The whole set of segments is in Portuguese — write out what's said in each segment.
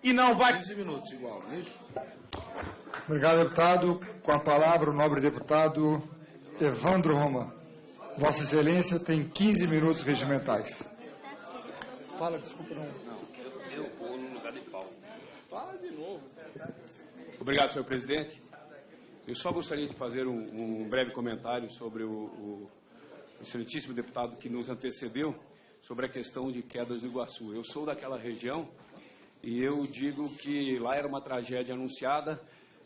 E não vai... 15 minutos igual, não é isso? Obrigado, deputado. Com a palavra, o nobre deputado Evandro Roman. Vossa Excelência tem 15 minutos regimentais. Fala, desculpa, não. Eu vou no lugar de Paulo. Fala de novo. Obrigado, senhor presidente. Eu só gostaria de fazer um breve comentário sobre o excelentíssimo deputado que nos antecedeu sobre a questão de quedas do Iguaçu. Eu sou daquela região e eu digo que lá era uma tragédia anunciada,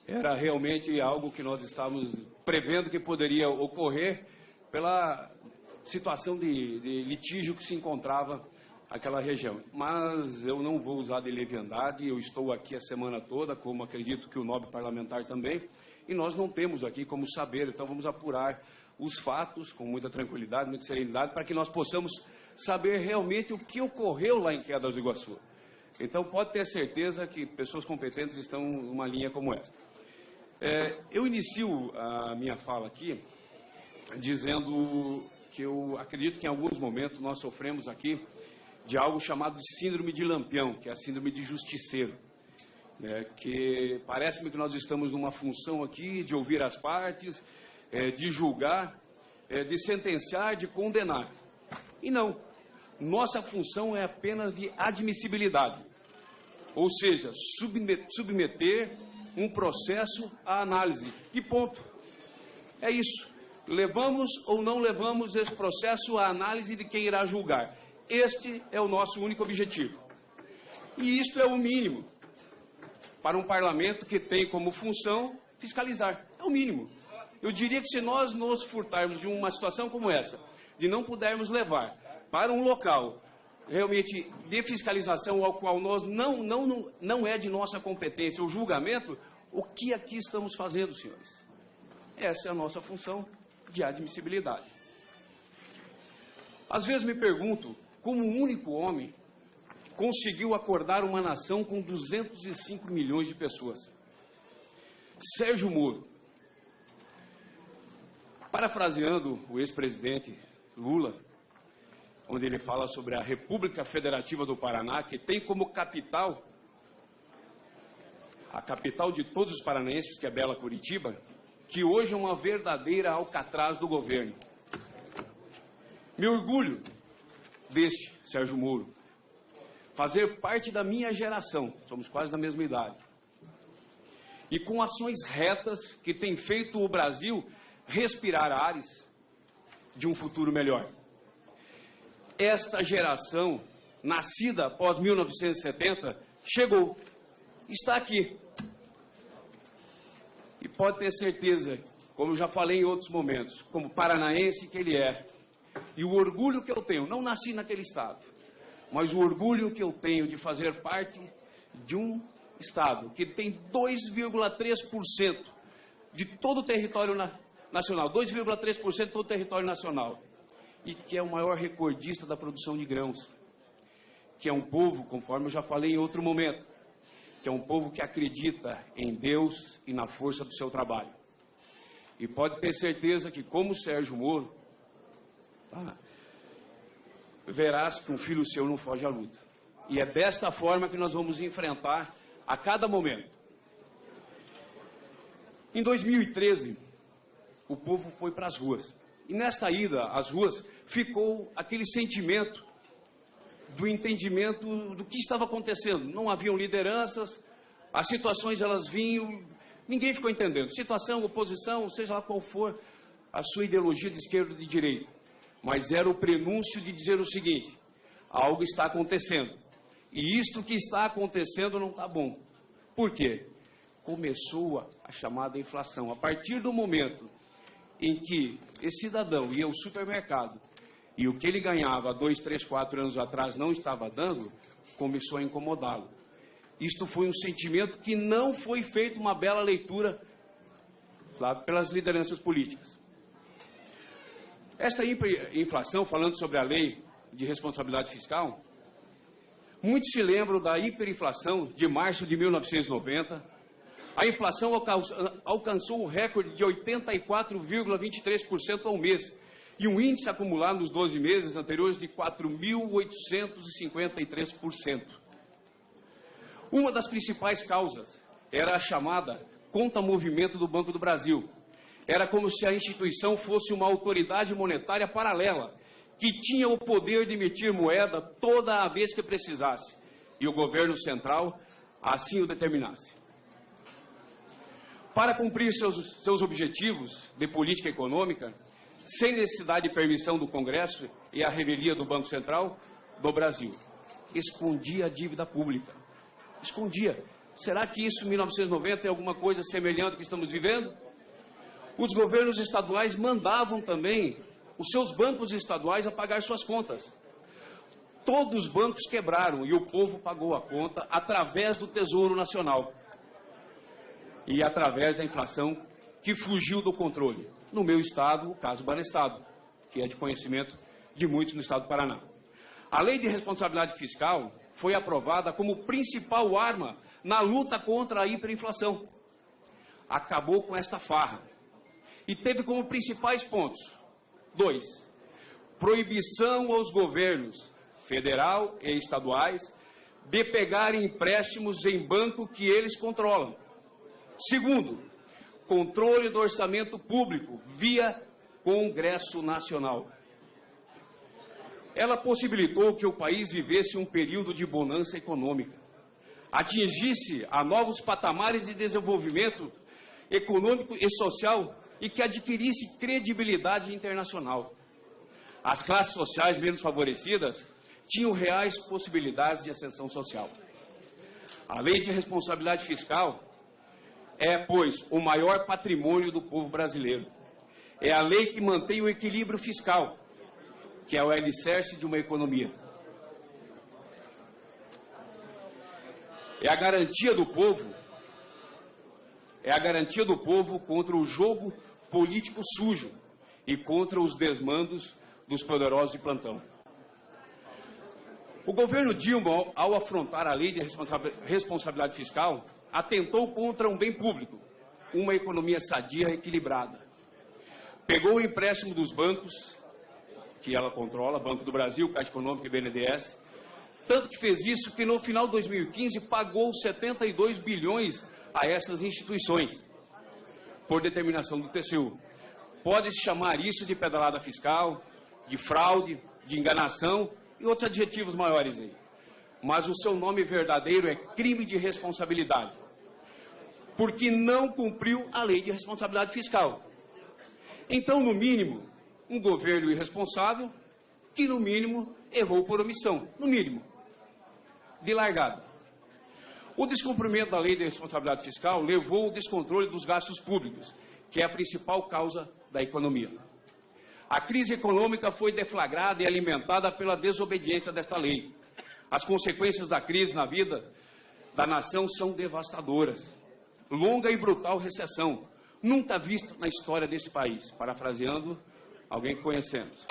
era realmente algo que nós estávamos prevendo que poderia ocorrer pela situação de litígio que se encontrava naquela região. Mas eu não vou usar de leviandade, eu estou aqui a semana toda, como acredito que o nobre parlamentar também, e nós não temos aqui como saber, então vamos apurar os fatos com muita tranquilidade, muita serenidade, para que nós possamos saber realmente o que ocorreu lá em Quedas do Iguaçu. Então, pode ter certeza que pessoas competentes estão numa linha como esta. Eu inicio a minha fala aqui dizendo que eu acredito que em alguns momentos nós sofremos aqui de algo chamado de síndrome de Lampião, que é a síndrome de justiceiro. Que parece-me que nós estamos numa função aqui de ouvir as partes, de julgar, de sentenciar, de condenar. E não. Nossa função é apenas de admissibilidade, ou seja, submeter um processo à análise. E ponto. É isso. Levamos ou não levamos esse processo à análise de quem irá julgar. Este é o nosso único objetivo. E isto é o mínimo para um parlamento que tem como função fiscalizar. É o mínimo. Eu diria que se nós nos furtarmos de uma situação como essa, de não pudermos levar para um local realmente de fiscalização ao qual nós não é de nossa competência o julgamento, o que aqui estamos fazendo, senhores? Essa é a nossa função de admissibilidade. Às vezes me pergunto como um único homem conseguiu acordar uma nação com 205 milhões de pessoas. Sérgio Moro, parafraseando o ex-presidente Lula, onde ele fala sobre a República Federativa do Paraná, que tem como capital, a capital de todos os paranaenses, que é Bela Curitiba, que hoje é uma verdadeira alcatraz do governo. Me orgulho deste Sérgio Moro fazer parte da minha geração, somos quase da mesma idade, e com ações retas que têm feito o Brasil respirar ares de um futuro melhor. Esta geração, nascida após 1970, chegou, está aqui. E pode ter certeza, como eu já falei em outros momentos, como paranaense que ele é, e o orgulho que eu tenho, não nasci naquele estado, mas o orgulho que eu tenho de fazer parte de um estado que tem 2,3% de todo o território nacional, 2,3% de todo o território nacional, e que é o maior recordista da produção de grãos, que é um povo, conforme eu já falei em outro momento, que é um povo que acredita em Deus e na força do seu trabalho. E pode ter certeza que, como Sérgio Moro, verás que um filho seu não foge à luta. E é desta forma que nós vamos enfrentar a cada momento. Em 2013, o povo foi para as ruas. E nesta ida às ruas ficou aquele sentimento do entendimento do que estava acontecendo. Não haviam lideranças, as situações elas vinham, ninguém ficou entendendo. Situação, oposição, seja lá qual for a sua ideologia de esquerda ou de direita. Mas era o prenúncio de dizer o seguinte: algo está acontecendo. E isto que está acontecendo não está bom. Por quê? Começou a chamada inflação. A partir do momento em que esse cidadão ia ao supermercado e o que ele ganhava há 2, 3, 4 anos atrás não estava dando, começou a incomodá-lo. Isto foi um sentimento que não foi feita uma bela leitura lá pelas lideranças políticas. Esta inflação, falando sobre a lei de responsabilidade fiscal, muitos se lembram da hiperinflação de março de 1990. A inflação alcançou o recorde de 84,23% ao mês e um índice acumulado nos 12 meses anteriores de 4.853%. Uma das principais causas era a chamada conta-movimento do Banco do Brasil. Era como se a instituição fosse uma autoridade monetária paralela, que tinha o poder de emitir moeda toda a vez que precisasse, e o governo central assim o determinasse. Para cumprir seus objetivos de política econômica, sem necessidade de permissão do Congresso e a revelia do Banco Central do Brasil, escondia a dívida pública. Escondia. Será que isso, em 1990, é alguma coisa semelhante ao que estamos vivendo? Os governos estaduais mandavam também os seus bancos estaduais a pagar suas contas. Todos os bancos quebraram e o povo pagou a conta através do Tesouro Nacional e através da inflação que fugiu do controle. No meu estado, o caso Banestado, que é de conhecimento de muitos no estado do Paraná. A Lei de Responsabilidade Fiscal foi aprovada como principal arma na luta contra a hiperinflação. Acabou com esta farra e teve como principais pontos 2. Proibição aos governos federal e estaduais de pegarem empréstimos em banco que eles controlam. 2. Controle do orçamento público via Congresso Nacional. Ela possibilitou que o país vivesse um período de bonança econômica, atingisse a novos patamares de desenvolvimento econômico e social e que adquirisse credibilidade internacional. As classes sociais menos favorecidas tinham reais possibilidades de ascensão social. A Lei de Responsabilidade Fiscal é, pois, o maior patrimônio do povo brasileiro. É a lei que mantém o equilíbrio fiscal, que é o alicerce de uma economia. É a garantia do povo contra o jogo político sujo e contra os desmandos dos poderosos de plantão. O governo Dilma, ao afrontar a lei de responsabilidade fiscal, atentou contra um bem público, uma economia sadia e equilibrada. Pegou o empréstimo dos bancos, que ela controla, Banco do Brasil, Caixa Econômica e BNDES, tanto que fez isso que no final de 2015 pagou 72 bilhões a essas instituições, por determinação do TCU. Pode-se chamar isso de pedalada fiscal, de fraude, de enganação e outros adjetivos maiores aí. Mas o seu nome verdadeiro é crime de responsabilidade, porque não cumpriu a lei de responsabilidade fiscal. Então, no mínimo, um governo irresponsável que, no mínimo, errou por omissão, no mínimo, de largada. O descumprimento da lei de responsabilidade fiscal levou ao descontrole dos gastos públicos, que é a principal causa da economia. A crise econômica foi deflagrada e alimentada pela desobediência desta lei. As consequências da crise na vida da nação são devastadoras. Longa e brutal recessão, nunca vista na história desse país, parafraseando alguém que conhecemos.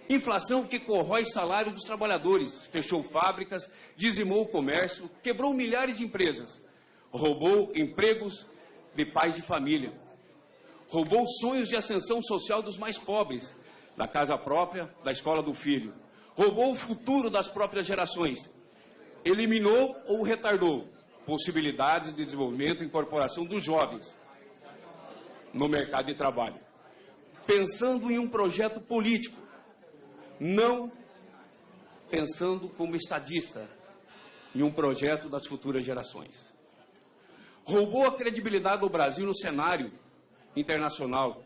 Inflação que corrói salário dos trabalhadores, fechou fábricas, dizimou o comércio, quebrou milhares de empresas, roubou empregos de pais de família, roubou sonhos de ascensão social dos mais pobres, da casa própria, da escola do filho, roubou o futuro das próprias gerações, eliminou ou retardou possibilidades de desenvolvimento e incorporação dos jovens no mercado de trabalho, pensando em um projeto político, não pensando como estadista em um projeto das futuras gerações. Roubou a credibilidade do Brasil no cenário internacional.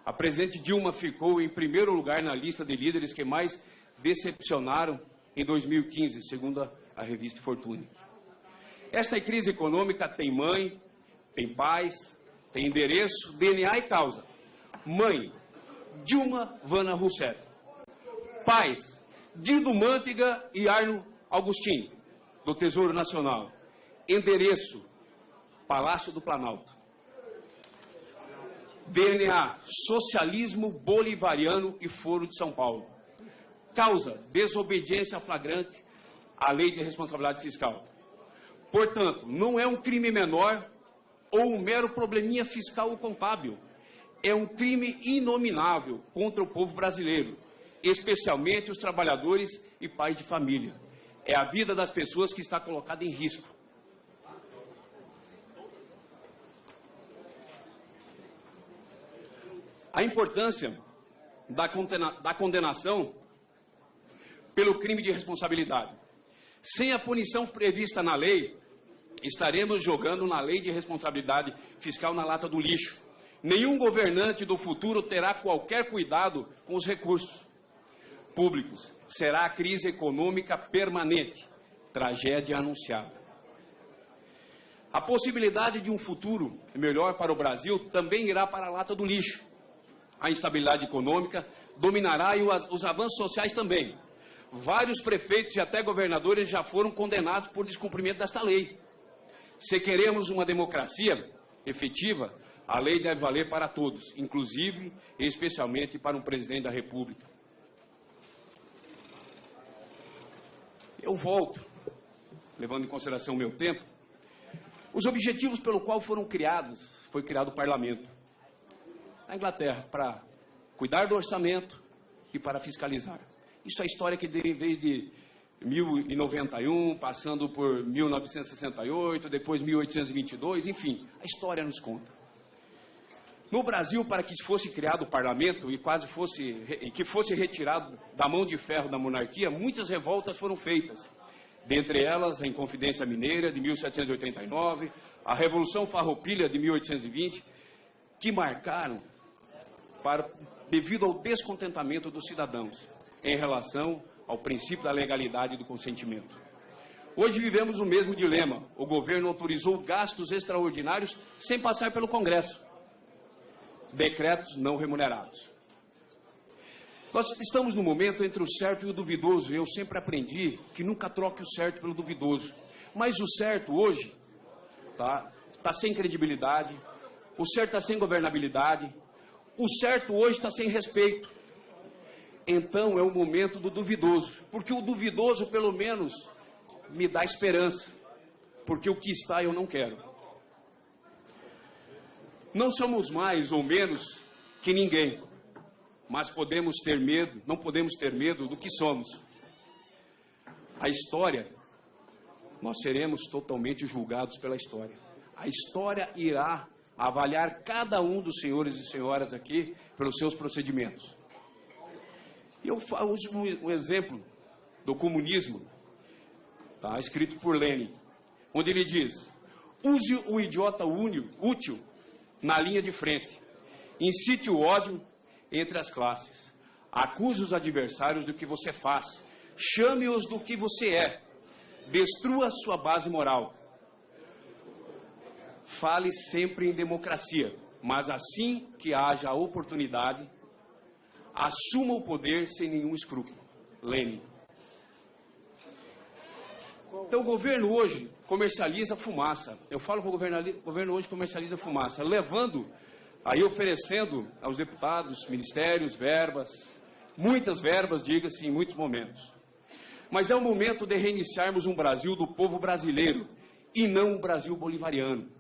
A presidente Dilma ficou em primeiro lugar na lista de líderes que mais decepcionaram em 2015, segundo a revista Fortune. Esta crise econômica tem mãe, tem pais, tem endereço, DNA e causa. Mãe, Dilma Vana Rousseff. Pais, Guido Mantega e Arno Agostinho, do Tesouro Nacional. Endereço, Palácio do Planalto. DNA, socialismo bolivariano e Foro de São Paulo. Causa, desobediência flagrante à lei de responsabilidade fiscal. Portanto, não é um crime menor ou um mero probleminha fiscal ou contábil. É um crime inominável contra o povo brasileiro, especialmente os trabalhadores e pais de família. É a vida das pessoas que está colocada em risco. A importância da condenação pelo crime de responsabilidade. Sem a punição prevista na lei, estaremos jogando na lei de responsabilidade fiscal na lata do lixo. Nenhum governante do futuro terá qualquer cuidado com os recursos públicos. Será a crise econômica permanente, tragédia anunciada. A possibilidade de um futuro melhor para o Brasil também irá para a lata do lixo. A instabilidade econômica dominará e os avanços sociais também. Vários prefeitos e até governadores já foram condenados por descumprimento desta lei. Se queremos uma democracia efetiva, a lei deve valer para todos, inclusive e especialmente para um presidente da República. Eu volto, levando em consideração o meu tempo, os objetivos pelo qual foi criado o parlamento. Na Inglaterra, para cuidar do orçamento e para fiscalizar. Isso é a história que deu desde 1091, passando por 1968, depois 1822, enfim, a história nos conta. No Brasil, para que fosse criado o parlamento e que fosse retirado da mão de ferro da monarquia, muitas revoltas foram feitas. Dentre elas, a Inconfidência Mineira, de 1789, a Revolução Farroupilha, de 1820, que marcaram devido ao descontentamento dos cidadãos em relação ao princípio da legalidade e do consentimento. Hoje vivemos o mesmo dilema. O governo autorizou gastos extraordinários sem passar pelo Congresso. Decretos não remunerados. Nós estamos no momento entre o certo e o duvidoso. Eu sempre aprendi que nunca troque o certo pelo duvidoso. Mas o certo hoje está sem credibilidade, o certo está sem governabilidade, o certo hoje está sem respeito. Então é o momento do duvidoso, porque o duvidoso pelo menos me dá esperança, porque o que está eu não quero. Não somos mais ou menos que ninguém, mas não podemos ter medo do que somos. A história, nós seremos totalmente julgados pela história. A história irá avaliar cada um dos senhores e senhoras aqui pelos seus procedimentos. E eu uso um exemplo do comunismo, escrito por Lenin, onde ele diz: use o idiota útil na linha de frente, incite o ódio entre as classes, acuse os adversários do que você faz, chame-os do que você é, destrua sua base moral. Fale sempre em democracia, mas assim que haja a oportunidade, assuma o poder sem nenhum escrúpulo. Lenin. Então o governo hoje comercializa fumaça. Eu falo que o governo hoje comercializa fumaça, oferecendo aos deputados, ministérios, verbas, muitas verbas, diga-se, em muitos momentos. Mas é o momento de reiniciarmos um Brasil do povo brasileiro e não um Brasil bolivariano.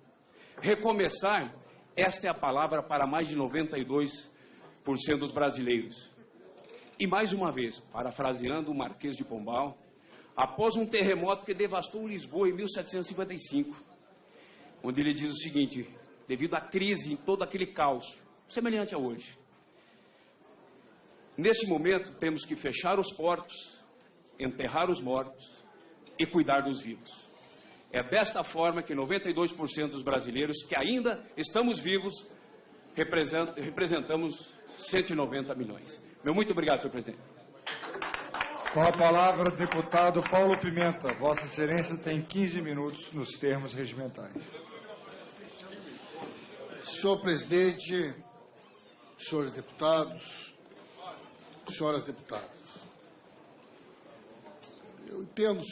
Recomeçar, esta é a palavra para mais de 92% dos brasileiros. E mais uma vez, parafraseando o Marquês de Pombal, após um terremoto que devastou Lisboa em 1755, onde ele diz o seguinte: devido à crise, em todo aquele caos, semelhante a hoje, nesse momento temos que fechar os portos, enterrar os mortos e cuidar dos vivos. É desta forma que 92% dos brasileiros que ainda estamos vivos representamos 190 milhões. Muito obrigado, senhor presidente. Com a palavra, o deputado Paulo Pimenta. Vossa Excelência tem 15 minutos nos termos regimentais. Senhor presidente, senhores deputados, senhoras deputadas, eu entendo,